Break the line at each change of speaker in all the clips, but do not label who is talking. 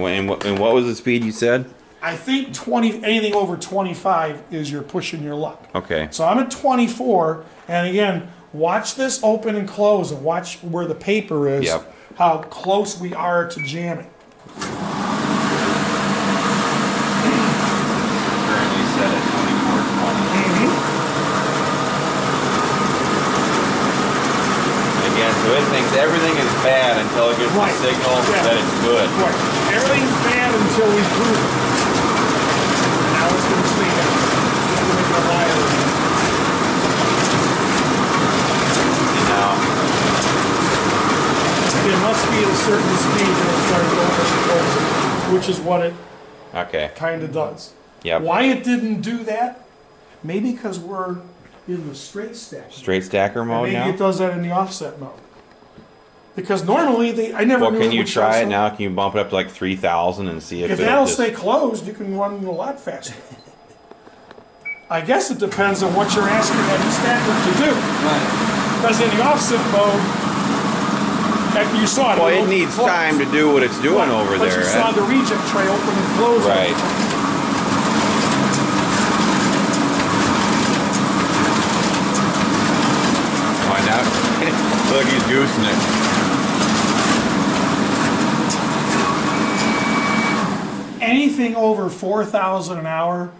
And what was the speed you said?
I think anything over 25 is you're pushing your luck.
Okay.
So I'm at 24, and again, watch this open and close, and watch where the paper is.
Yep.
How close we are to jamming.
Currently set at 2420. Again, so it thinks everything is bad until it gets the signal that it's good.
Right. Everything's bad until we prove it. Now it's going to stay down. It's going to make it a liar. It must be at a certain speed that it starts open and closing, which is what it kind of does.
Yep.
Why it didn't do that? Maybe because we're in the straight stacker.
Straight stacker mode
maybe
now?
it does that in the offset mode. Because normally I never knew.
Well, can you try it now? Can you bump it up to like 3,000 and see if
that'll stay closed, you can run a lot faster. I guess it depends on what you're asking that stacker to do. Right. Because in the offset mode, you saw it.
Well, it needs time to do what it's doing over there.
But you saw the reject tray open and close.
Right. Find out. Look, he's goosing it.
Anything over 4,000 an hour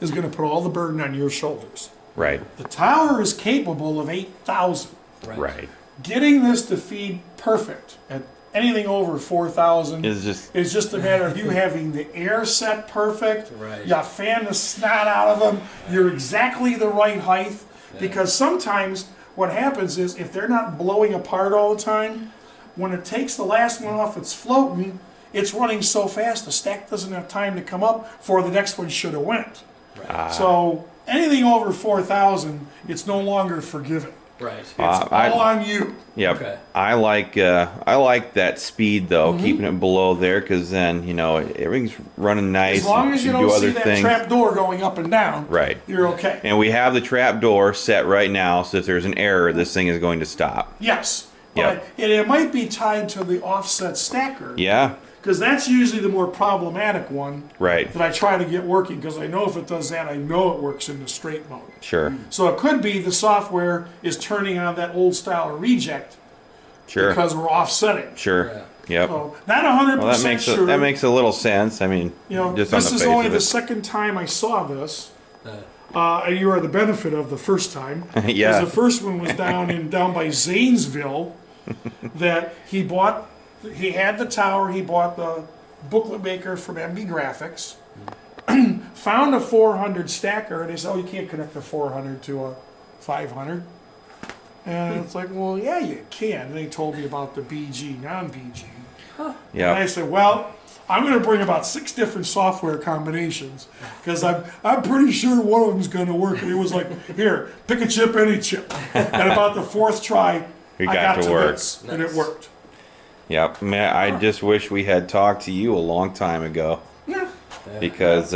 is going to put all the burden on your shoulders.
Right.
The tower is capable of 8,000.
Right.
Getting this to feed perfect at anything over 4,000 is just a matter of you having the air set perfect. Right. You fan the snot out of them. You're exactly the right height. Yeah. Because sometimes what happens is if they're not blowing apart all the time, when it takes the last one off, it's floating. It's running so fast the stack doesn't have time to come up for the next one should have went. Right. So anything over 4,000, it's no longer forgiven.
Right.
It's all on you.
Yep. Okay. I like that speed though, keeping it below there, because then everything's running nice.
As long as you don't see that trap door going up and down,
right,
you're okay.
And we have the trap door set right now, so if there's an error, this thing is going to stop.
Yes. But it might be tied to the offset stacker.
Yeah.
Because that's usually the more problematic one that I try to get working, because I know if it does that, I know it works in the straight mode.
Sure.
So it could be the software is turning on that old style reject because we're offsetting.
Sure. Yep.
So not 100% sure.
That makes a little sense. I mean, just
this
on the
is
face
only
of
the
it.
second time I saw this. And you are the benefit of the first time.
Yeah.
Because the first one was down by Zanesville that he bought. He had the tower, he bought the booklet maker from MB Graphics, found a 400 stacker, and he said, oh, you can't connect a 400 to a 500. And it's like, well, yeah, you can. And they told me about the BG, non-BG. Yeah. And I said, well, I'm going to bring about 6 different software combinations, because I'm pretty sure one of them's going to work. And it was like, here, pick a chip, any chip. And about the 4th try, I got to work. This, and it worked.
Yep, man, I just wish we had talked to you a long time ago.
Yeah.
Because